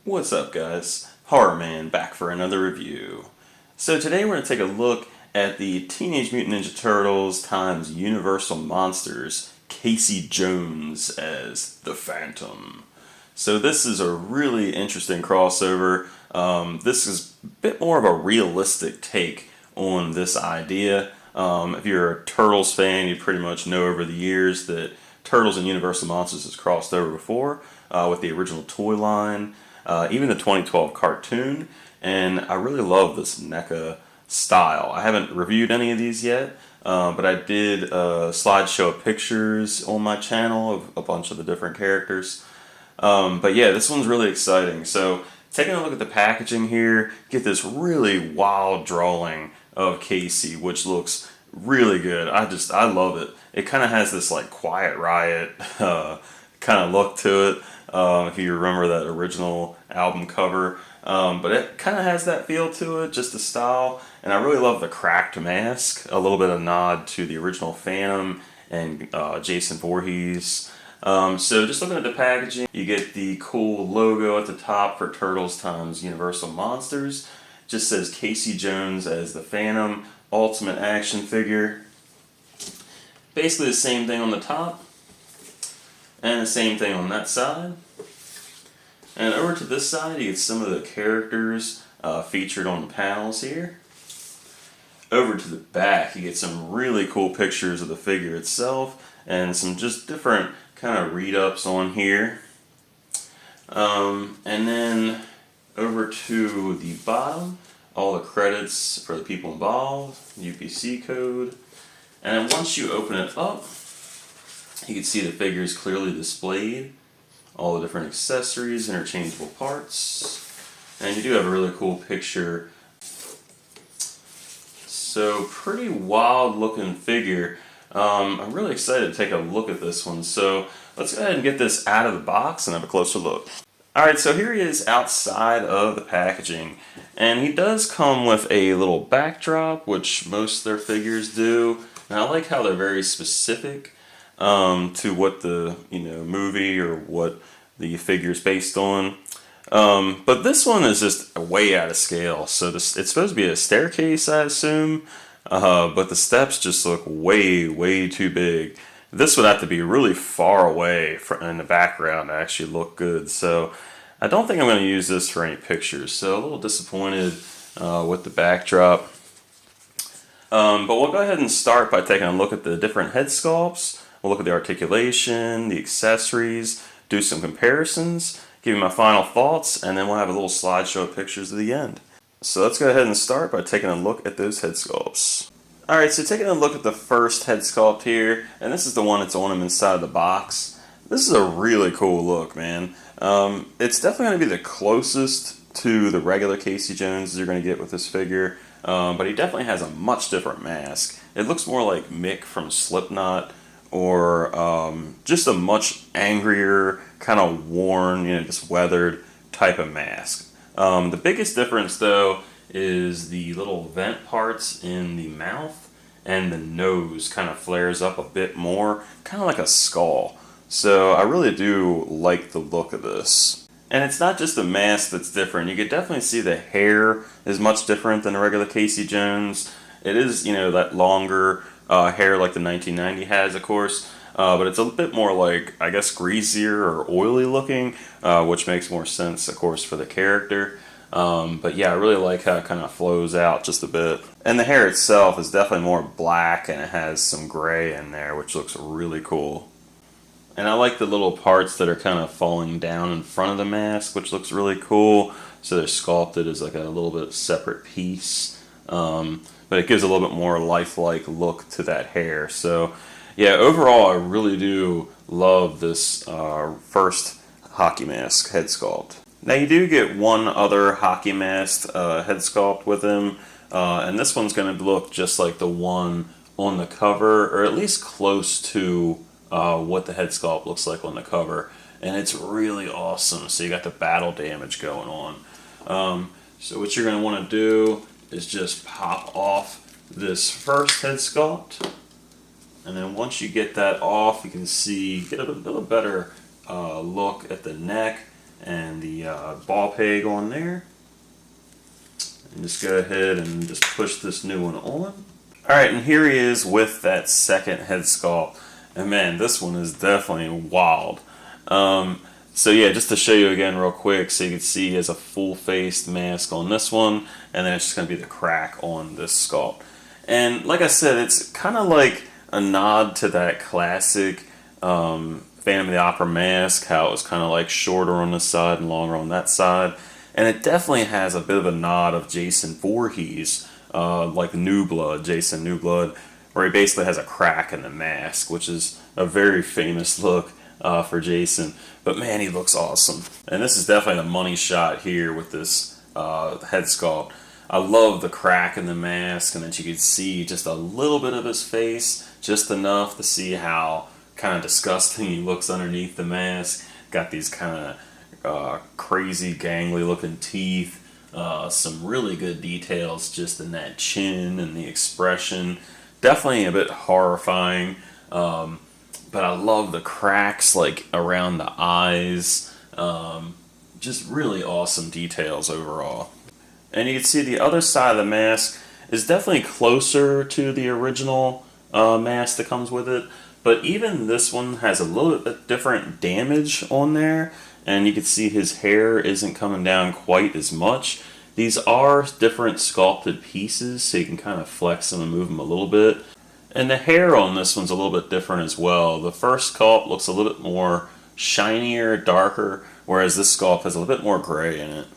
What's up, guys? Horror Man back for another review. So today we're going to take a look at the Teenage Mutant Ninja Turtles times Universal Monsters Casey Jones as the Phantom. So this is a really interesting crossover. This is a bit more of a realistic take on this idea. If you're a Turtles fan, you pretty much know over the years that Turtles and Universal Monsters has crossed over before with the original toy line, even the 2012 cartoon, and I really love this NECA style. I haven't reviewed any of these yet, but I did a slideshow of pictures on my channel of a bunch of the different characters. But yeah, this one's really exciting. So taking a look at the packaging here, get this really wild drawing of Casey, which looks really good. I love it. It kind of has this like Quiet Riot kind of look to it. If you remember that original album cover. But it kind of has that feel to it, just the style. And I really love the cracked mask, a little bit of nod to the original Phantom and Jason Voorhees. So just looking at the packaging, you get the cool logo at the top for Turtles times Universal Monsters. Just says Casey Jones as the Phantom, Ultimate Action Figure. Basically the same thing on the top, and the same thing on that side. And over to this side, you get some of the characters featured on the panels here. Over to the back, you get some really cool pictures of the figure itself, and some just different kind of read-ups on here. And then over to the bottom, all the credits for the people involved, UPC code. And then once you open it up, you can see the figures clearly displayed, all the different accessories, interchangeable parts, and you do have a really cool picture. So pretty wild looking figure. I'm really excited to take a look at this one. So let's go ahead and get this out of the box and have a closer look. Alright, so here he is outside of the packaging, and he does come with a little backdrop, which most of their figures do, and I like how they're very specific to what the movie or what the figure's based on. But this one is just way out of scale. So it's supposed to be a staircase, I assume, but the steps just look way too big. This would have to be really far away in the background to actually look good. So I don't think I'm going to use this for any pictures. So a little disappointed with the backdrop. But we'll go ahead and start by taking a look at the different head sculpts. We'll look at the articulation, the accessories, do some comparisons, give you my final thoughts, and then we'll have a little slideshow of pictures at the end. So let's go ahead and start by taking a look at those head sculpts. Alright, so taking a look at the first head sculpt here, and this is the one that's on him inside of the box. This is a really cool look, man. It's definitely going to be the closest to the regular Casey Jones you're going to get with this figure, but he definitely has a much different mask. It looks more like Mick from Slipknot, or just a much angrier, kind of worn, just weathered type of mask. The biggest difference, though, is the little vent parts in the mouth, and the nose kind of flares up a bit more, kind of like a skull. So I really do like the look of this. And it's not just the mask that's different. You could definitely see the hair is much different than the regular Casey Jones. It is, that longer hair like the 1990 has, of course. But it's a bit more like, I guess, greasier or oily looking, which makes more sense, of course, for the character. But yeah, I really like how it kind of flows out just a bit. And the hair itself is definitely more black, and it has some gray in there, which looks really cool. And I like the little parts that are kind of falling down in front of the mask, which looks really cool. So they're sculpted as like a little bit separate piece. But it gives a little bit more lifelike look to that hair. So yeah, overall I really do love this first hockey mask head sculpt. Now you do get one other hockey mask head sculpt with him, and this one's going to look just like the one on the cover, or at least close to what the head sculpt looks like on the cover, and it's really awesome. So you got the battle damage going on. So what you're going to want to do is just pop off this first head sculpt, and then once you get that off, you can see, get a little better look at the neck. and the ball peg on there. And just go ahead and just push this new one on. Alright, and here he is with that second head sculpt. And man, this one is definitely wild. So yeah, just to show you again real quick, so you can see he has a full-faced mask on this one, and then it's just going to be the crack on this sculpt. And like I said, it's kind of like a nod to that classic Phantom of the Opera mask, how it was kind of like shorter on this side and longer on that side. And it definitely has a bit of a nod of Jason Voorhees, like New Blood, Jason New Blood, where he basically has a crack in the mask, which is a very famous look for Jason. But man, he looks awesome. And this is definitely the money shot here with this head sculpt. I love the crack in the mask, and that you can see just a little bit of his face, just enough to see how kind of disgusting he looks underneath the mask. Got these kind of crazy gangly looking teeth. Some really good details just in that chin and the expression. Definitely a bit horrifying. But I love the cracks like around the eyes. Just really awesome details overall. And you can see the other side of the mask is definitely closer to the original mask that comes with it. But even this one has a little bit different damage on there. And you can see his hair isn't coming down quite as much. These are different sculpted pieces, so you can kind of flex them and move them a little bit. And the hair on this one's a little bit different as well. The first sculpt looks a little bit more shinier, darker, whereas this sculpt has a little bit more gray in it.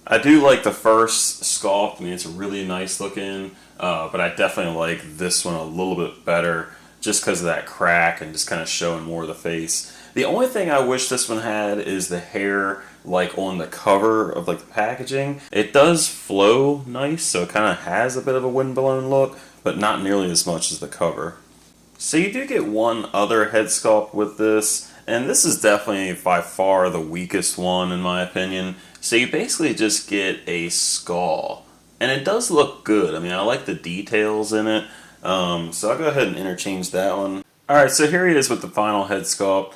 I do like the first sculpt. I mean, it's really nice looking, but I definitely like this one a little bit better just because of that crack and just kind of showing more of the face. The only thing I wish this one had is the hair like on the cover of like the packaging. It does flow nice, so it kind of has a bit of a windblown look, but not nearly as much as the cover. So you do get one other head sculpt with this, and this is definitely by far the weakest one in my opinion. So you basically just get a skull, and it does look good. I mean, I like the details in it, so I'll go ahead and interchange that one. Alright, so here he is with the final head sculpt,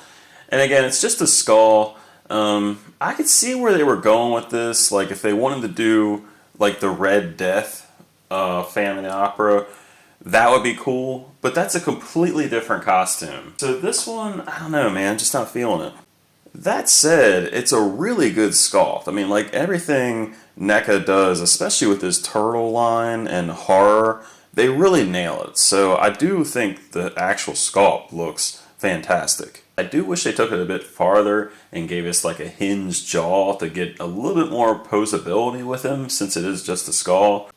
and again, it's just a skull. I could see where they were going with this, like if they wanted to do like the Red Death Phantom of the Opera, that would be cool, but that's a completely different costume. So this one, I don't know, man, just not feeling it. That said, it's a really good sculpt. I mean, like everything NECA does, especially with this turtle line and horror, they really nail it. So I do think the actual sculpt looks fantastic. I do wish they took it a bit farther and gave us like a hinged jaw to get a little bit more posability with him, since it is just a skull.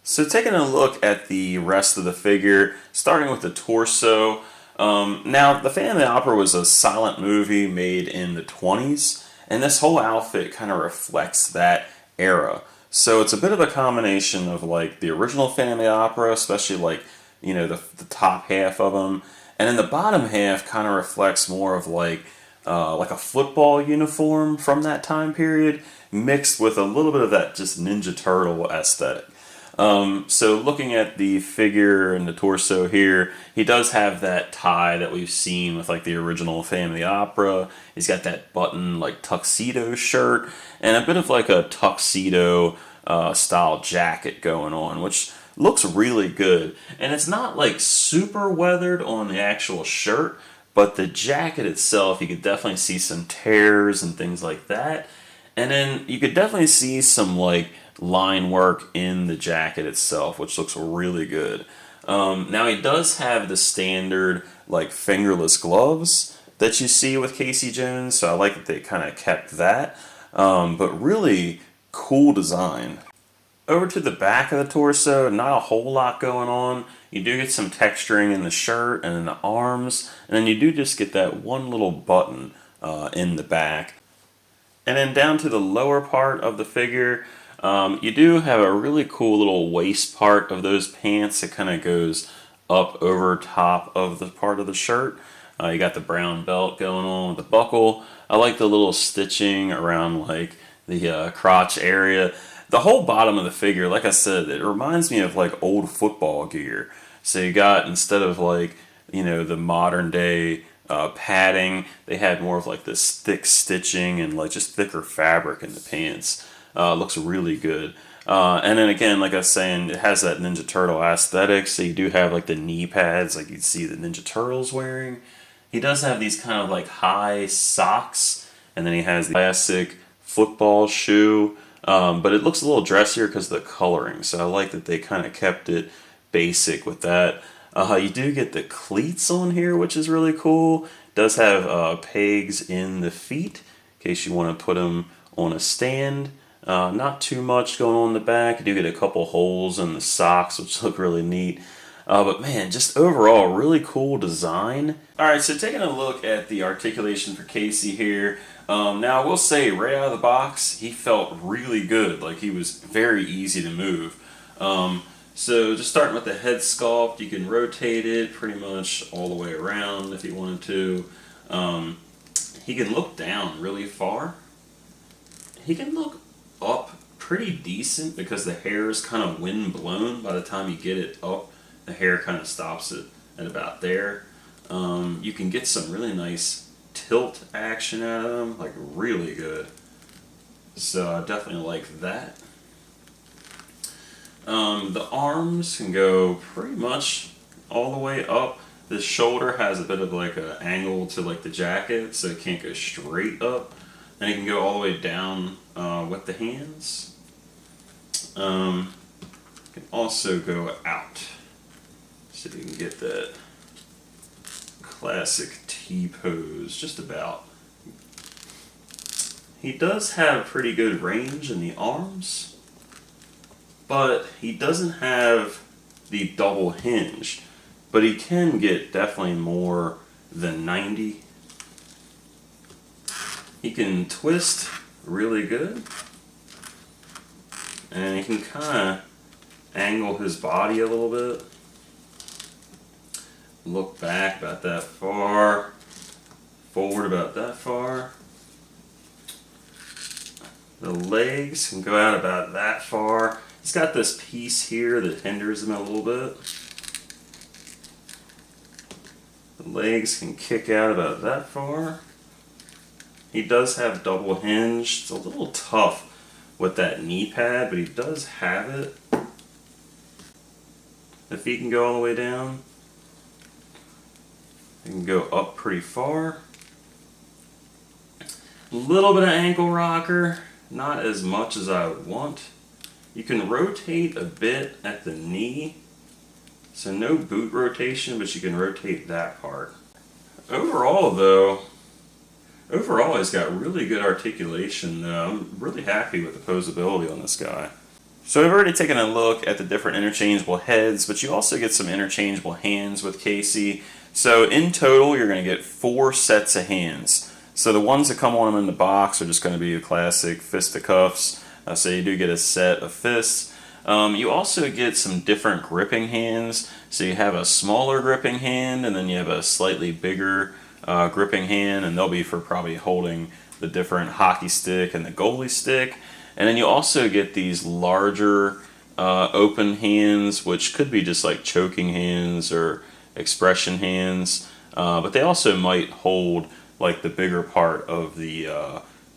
So taking a look at the rest of the figure, starting with the torso. Now, the Phantom of the Opera was a silent movie made in the 20s, and this whole outfit kind of reflects that era. So it's a bit of a combination of like the original Phantom of the Opera, especially like, you know, the top half of them, and then the bottom half kind of reflects more of like a football uniform from that time period, mixed with a little bit of that just Ninja Turtle aesthetic. So looking at the figure and the torso here, he does have that tie that we've seen with like the original Phantom of the Opera. He's got that button like tuxedo shirt and a bit of like a tuxedo style jacket going on, which looks really good. And it's not like super weathered on the actual shirt, but the jacket itself, you could definitely see some tears and things like that. And then you could definitely see some like line work in the jacket itself, which looks really good. Now he does have the standard like fingerless gloves that you see with Casey Jones, so I like that they kind of kept that, but really cool design. Over to the back of the torso, not a whole lot going on. You do get some texturing in the shirt and in the arms, and then you do just get that one little button in the back. And then down to the lower part of the figure, you do have a really cool little waist part of those pants that kind of goes up over top of the part of the shirt. You got the brown belt going on with the buckle. I like the little stitching around like the crotch area. The whole bottom of the figure, like I said, it reminds me of like old football gear. So you got, instead of like, you know, the modern day padding. They had more of like this thick stitching and like just thicker fabric in the pants. Looks really good. And then again, like I was saying, it has that Ninja Turtle aesthetic. So you do have like the knee pads, like you'd see the Ninja Turtles wearing. He does have these kind of like high socks, and then he has the classic football shoe. But it looks a little dressier because of the coloring. So I like that they kind of kept it basic with that. You do get the cleats on here, which is really cool. It does have pegs in the feet in case you want to put them on a stand. Not too much going on in the back. You do get a couple holes in the socks, which look really neat. But man, just overall, really cool design. Alright, so taking a look at the articulation for Casey here. Now, I will say, right out of the box, he felt really good. Like, he was very easy to move. So, just starting with the head sculpt, you can rotate it pretty much all the way around if you wanted to. He can look down really far. He can look up pretty decent because the hair is kind of wind blown. By the time you get it up, the hair kind of stops it at about there. You can get some really nice tilt action out of them, like really good. So I definitely like that. The arms can go pretty much all the way up. The shoulder has a bit of like an angle to like the jacket, so it can't go straight up. And it can go all the way down with the hands. It can also go out. So you can get that classic T-pose, just about. He does have pretty good range in the arms, but he doesn't have the double hinge. But he can get definitely more than 90. He can twist really good, and he can kind of angle his body a little bit. Look back about that far, forward about that far. The legs can go out about that far. It's got this piece here that hinders him a little bit. The legs can kick out about that far. He does have double hinge. It's a little tough with that knee pad, but he does have it. The feet can go all the way down. They can go up pretty far. A little bit of ankle rocker, not as much as I would want. You can rotate a bit at the knee. So no boot rotation, but you can rotate that part. Overall though, he's got really good articulation. I'm really happy with the posability on this guy. So we've already taken a look at the different interchangeable heads, but you also get some interchangeable hands with Casey. So in total, you're going to get 4 sets of hands. So the ones that come on them in the box are just going to be the classic fisticuffs. So you do get a set of fists. You also get some different gripping hands. So you have a smaller gripping hand, and then you have a slightly bigger gripping hand, and they'll be for probably holding the different hockey stick and the goalie stick. And then you also get these larger open hands, which could be just like choking hands or expression hands, but they also might hold like the bigger part of the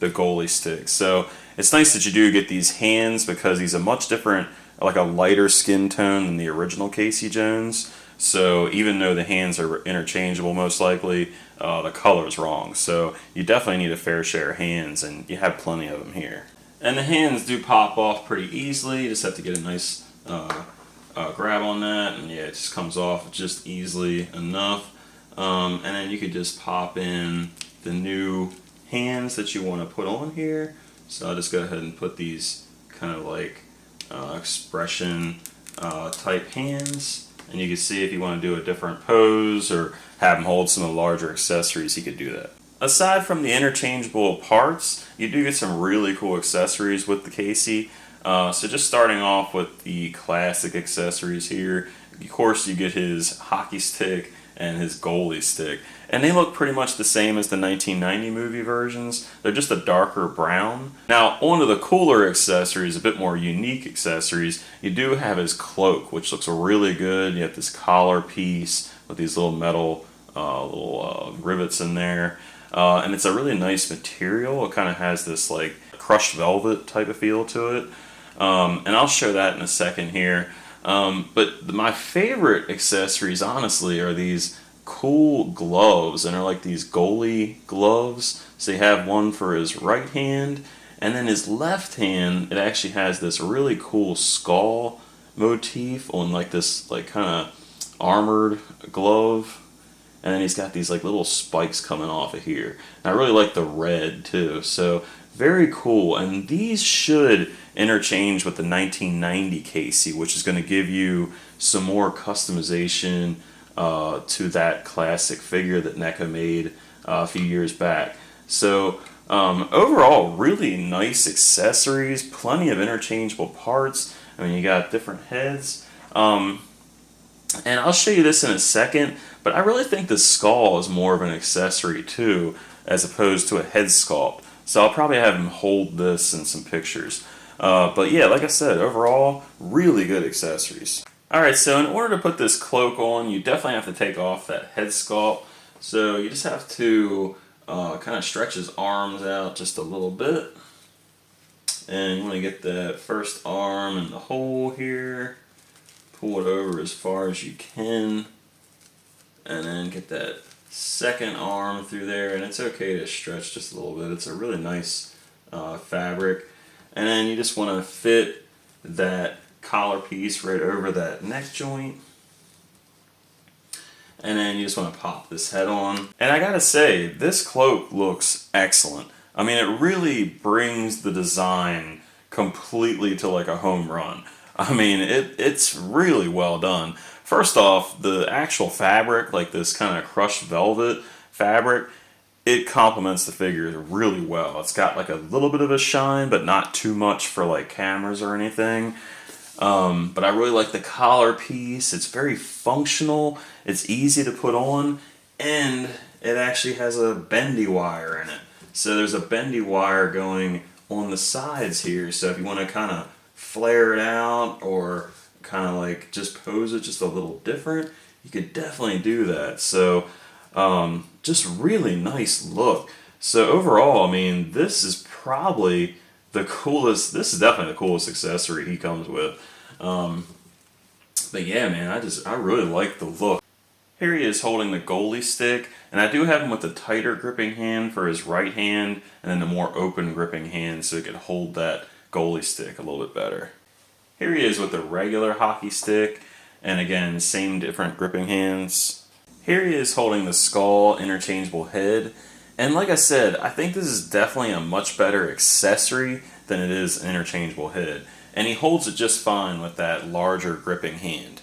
goalie stick. So it's nice that you do get these hands because he's a much different, like a lighter skin tone than the original Casey Jones. So even though the hands are interchangeable most likely, the color's wrong. So you definitely need a fair share of hands, and you have plenty of them here. And the hands do pop off pretty easily. You just have to get a nice grab on that, and yeah, it just comes off just easily enough. And then you could just pop in the new hands that you want to put on here. So I'll just go ahead and put these kind of like expression type hands, and you can see if you want to do a different pose or have him hold some of the larger accessories, he could do that. Aside from the interchangeable parts, you do get some really cool accessories with the Casey. So just starting off with the classic accessories here, of course you get his hockey stick and his goalie stick. And they look pretty much the same as the 1990 movie versions. They're just a darker brown. Now, onto the cooler accessories, a bit more unique accessories, you do have his cloak, which looks really good. You have this collar piece with these little metal little rivets in there. And it's a really nice material. It kind of has this like crushed velvet type of feel to it. And I'll show that in a second here. But my favorite accessories, honestly, are these cool gloves, and they're like these goalie gloves. So you have one for his right hand, and then his left hand, it actually has this really cool skull motif on like this like kind of armored glove. And then he's got these like little spikes coming off of here. And I really like the red too. So very cool. And these should interchange with the 1990 Casey, which is going to give you some more customization to that classic figure that NECA made a few years back. So overall, really nice accessories, plenty of interchangeable parts. I mean, you got different heads. And I'll show you this in a second, but I really think the skull is more of an accessory too, as opposed to a head sculpt. So I'll probably have him hold this in some pictures. But yeah, like I said, overall, really good accessories. Alright, so in order to put this cloak on, you definitely have to take off that head sculpt. So you just have to kind of stretch his arms out just a little bit. And you want to get that first arm in the hole here. Pull it over as far as you can, and then get that second arm through there, and it's okay to stretch just a little bit. It's a really nice fabric. And then you just want to fit that collar piece right over that neck joint, and then you just want to pop this head on. And I gotta say, this cloak looks excellent. I mean, it really brings the design completely to like a home run. I mean, it's really well done. First off, the actual fabric, like this kind of crushed velvet fabric, it complements the figure really well. It's got like a little bit of a shine, but not too much for like cameras or anything. But I really like the collar piece. It's very functional. It's easy to put on, and it actually has a bendy wire in it. So there's a bendy wire going on the sides here. So if you want to kind of flare it out or kind of like just pose it just a little different, you could definitely do that. So just really nice look. So overall, I mean, this is probably the coolest, this is definitely the coolest accessory he comes with. But yeah, man, I really like the look. Here he is holding the goalie stick, and I do have him with the tighter gripping hand for his right hand, and then the more open gripping hand so he can hold that goalie stick a little bit better. Here he is with the regular hockey stick, and again, same different gripping hands. Here he is holding the skull interchangeable head, and like I said, I think this is definitely a much better accessory than it is an interchangeable head, and he holds it just fine with that larger gripping hand.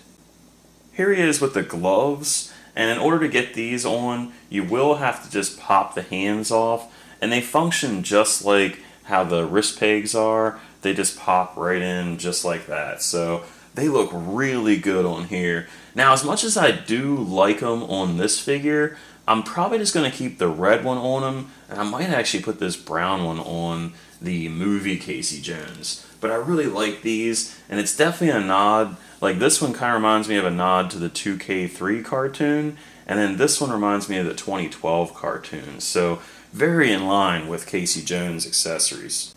Here he is with the gloves, and in order to get these on, you will have to just pop the hands off, and they function just like how the wrist pegs are. They just pop right in just like that. So they look really good on here. Now, as much as I do like them on this figure, I'm probably just going to keep the red one on him, and I might actually put this brown one on the movie Casey Jones. But I really like these, and it's definitely a nod. Like this one kind of reminds me of a nod to the 2K3 cartoon, and then this one reminds me of the 2012 cartoon. So very in line with Casey Jones accessories.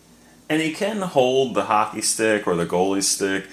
And he can hold the hockey stick or the goalie stick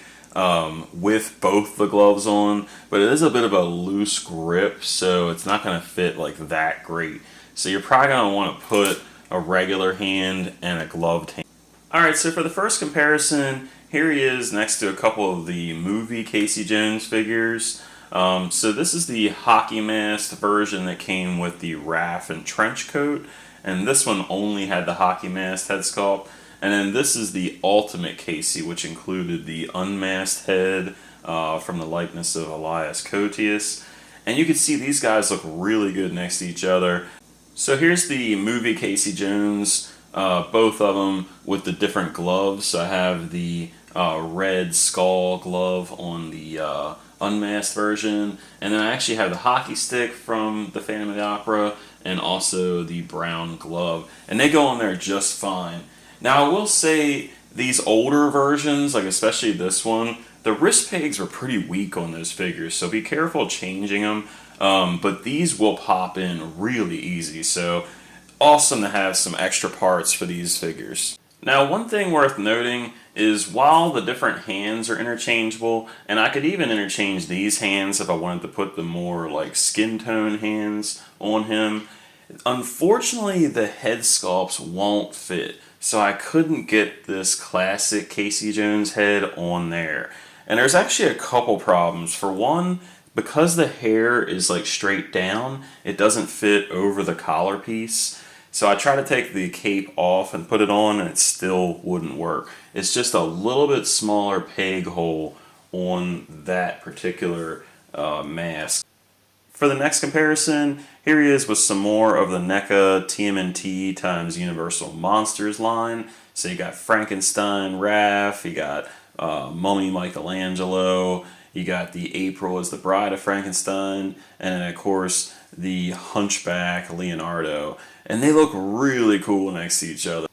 with both the gloves on, but it is a bit of a loose grip, so it's not going to fit like that great. So you're probably going to want to put a regular hand and a gloved hand. Alright, so for the first comparison, here he is next to a couple of the movie Casey Jones figures. So this is the hockey mask version that came with the raft and trench coat, and this one only had the hockey mask head sculpt. And then this is the ultimate Casey, which included the unmasked head from the likeness of Elias Koteas. And you can see these guys look really good next to each other. So here's the movie Casey Jones, both of them with the different gloves. So I have the red skull glove on the unmasked version, and then I actually have the hockey stick from the Phantom of the Opera, and also the brown glove. And they go on there just fine. Now, I will say these older versions, like especially this one, the wrist pegs were pretty weak on those figures, so be careful changing them. but these will pop in really easy, so awesome to have some extra parts for these figures. Now, one thing worth noting is while the different hands are interchangeable, and I could even interchange these hands if I wanted to put the more like skin tone hands on him, unfortunately the head sculpts won't fit. So I couldn't get this classic Casey Jones head on there. And there's actually a couple problems. For one, because the hair is like straight down, it doesn't fit over the collar piece. So I tried to take the cape off and put it on and it still wouldn't work. It's just a little bit smaller peg hole on that particular mask. For the next comparison, here he is with some more of the NECA TMNT times Universal Monsters line. So you got Frankenstein Raph, you got Mummy Michelangelo, you got the April as the Bride of Frankenstein, and then of course the Hunchback Leonardo. And they look really cool next to each other.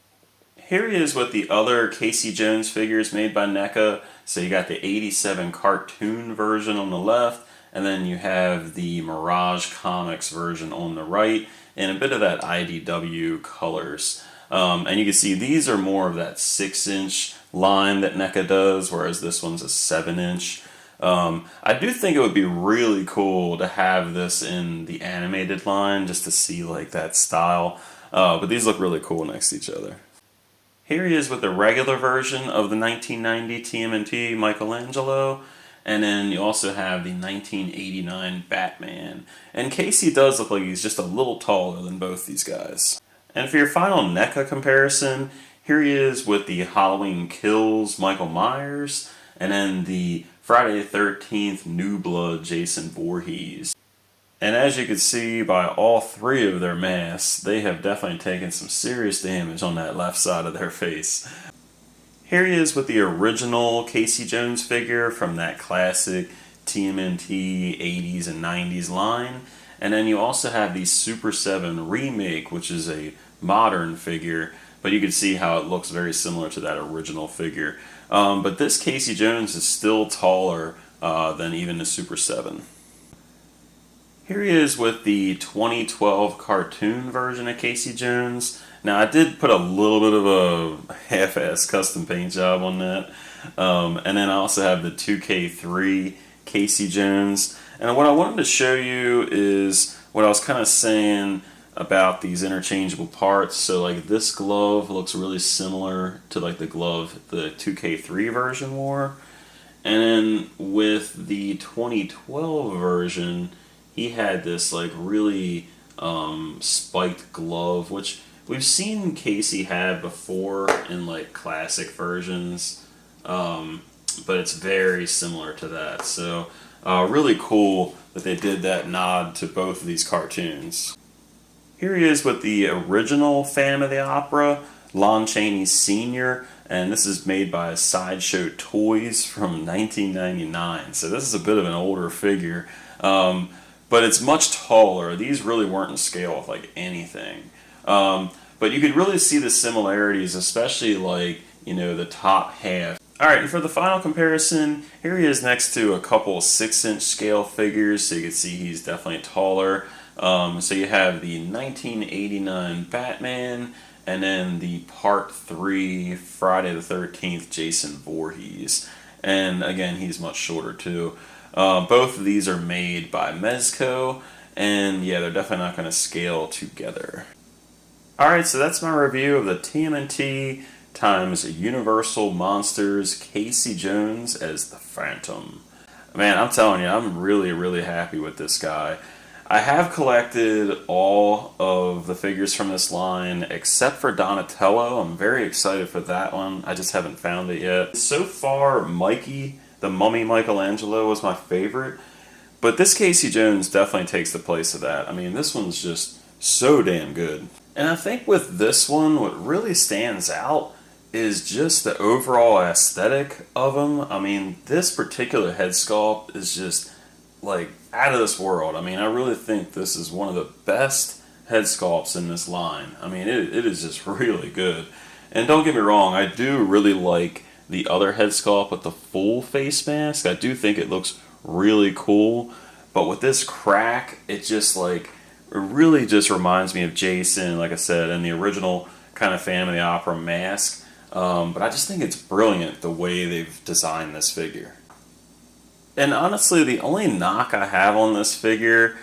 Here he is with the other Casey Jones figures made by NECA. So you got the 87 cartoon version on the left, and then you have the Mirage Comics version on the right, and a bit of that IDW colors. And you can see these are more of that 6-inch line that NECA does, whereas this one's a 7-inch. I do think it would be really cool to have this in the animated line just to see like that style, but these look really cool next to each other. Here he is with the regular version of the 1990 TMNT Michelangelo, and then you also have the 1989 Batman. And Casey does look like he's just a little taller than both these guys. And for your final NECA comparison, here he is with the Halloween Kills Michael Myers, and then the Friday the 13th New Blood Jason Voorhees. And as you can see by all three of their masks, they have definitely taken some serious damage on that left side of their face. Here he is with the original Casey Jones figure from that classic TMNT 80s and 90s line. And then you also have the Super 7 remake, which is a modern figure, but you can see how it looks very similar to that original figure. But this Casey Jones is still taller than even the Super 7. Here he is with the 2012 cartoon version of Casey Jones. Now I did put a little bit of a half-ass custom paint job on that. And then I also have the 2K3 Casey Jones. And what I wanted to show you is what I was kind of saying about these interchangeable parts. So like this glove looks really similar to like the glove the 2K3 version wore. And then with the 2012 version, he had this like really spiked glove, which we've seen Casey have before in like classic versions, but it's very similar to that. So really cool that they did that nod to both of these cartoons. Here he is with the original Phantom of the Opera, Lon Chaney Sr., and this is made by Sideshow Toys from 1999. So this is a bit of an older figure, but it's much taller. These really weren't in scale with like anything. But you could really see the similarities, especially like, you know, the top half. Alright, and for the final comparison, here he is next to a couple 6-inch scale figures, so you can see he's definitely taller. So you have the 1989 Batman, and then the Part 3 Friday the 13th Jason Voorhees. And again, he's much shorter too. Both of these are made by Mezco, and yeah, they're definitely not going to scale together. Alright, so that's my review of the TMNT times Universal Monsters Casey Jones as the Phantom. Man, I'm telling you, I'm really happy with this guy. I have collected all of the figures from this line except for Donatello. I'm very excited for that one. I just haven't found it yet. So far, Mikey, the Mummy Michelangelo, was my favorite, but this Casey Jones definitely takes the place of that. I mean, this one's just so damn good. And I think with this one, what really stands out is just the overall aesthetic of him. I mean, this particular head sculpt is just like out of this world. I mean, I really think this is one of the best head sculpts in this line. I mean, it is just really good. And don't get me wrong, I do really like the other head sculpt with the full face mask. I do think it looks really cool. but with this crack, it just like, it really just reminds me of Jason, like I said, and the original kind of Phantom of the Opera mask. But I just think it's brilliant the way they've designed this figure. And honestly, the only knock I have on this figure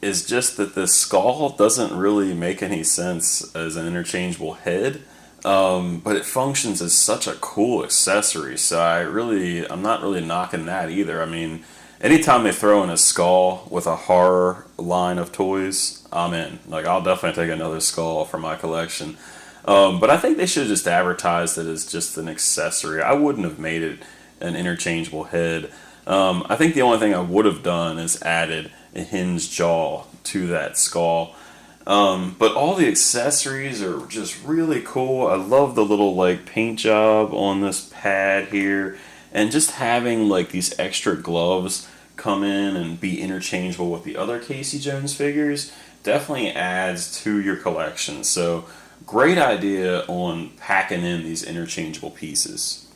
is just that the skull doesn't really make any sense as an interchangeable head. But it functions as such a cool accessory, so I'm not really knocking that either. I mean, anytime they throw in a skull with a horror line of toys, I'm in. Like, I'll definitely take another skull for my collection. But I think they should have just advertised it as just an accessory. I wouldn't have made it an interchangeable head. I think the only thing I would have done is added a hinged jaw to that skull. But all the accessories are just really cool. I love the little like paint job on this pad here, and just having like these extra gloves come in and be interchangeable with the other Casey Jones figures definitely adds to your collection. So great idea on packing in these interchangeable pieces.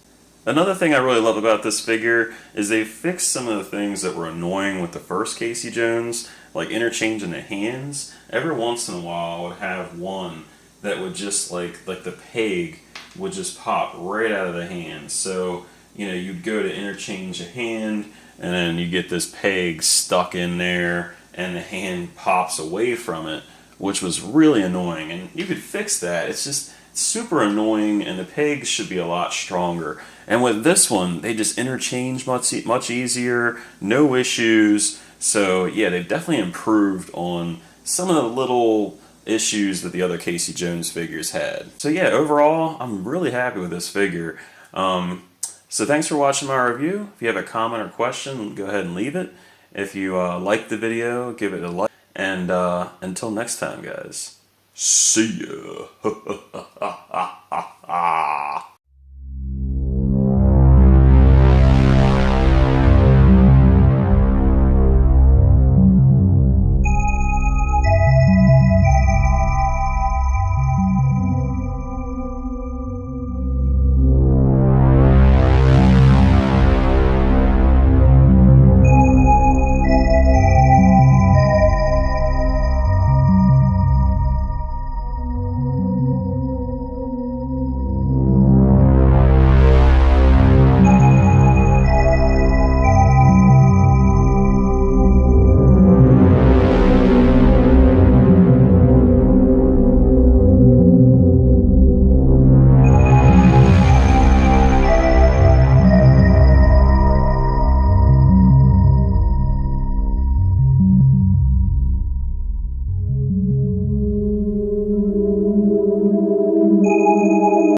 Another thing I really love about this figure is they fixed some of the things that were annoying with the first Casey Jones, like interchanging the hands. Every once in a while I would have one that would just like the peg would just pop right out of the hand. So, you know, you'd go to interchange a hand and then you get this peg stuck in there and the hand pops away from it, which was really annoying. And you could fix that. It's just super annoying, and the pegs should be a lot stronger. And with this one, they just interchange much easier, no issues. So yeah, they've definitely improved on some of the little issues that the other Casey Jones figures had. So yeah, overall, I'm really happy with this figure. So thanks for watching my review. If you have a comment or question, go ahead and leave it. If you liked the video, give it a like. And until next time, guys, see ya.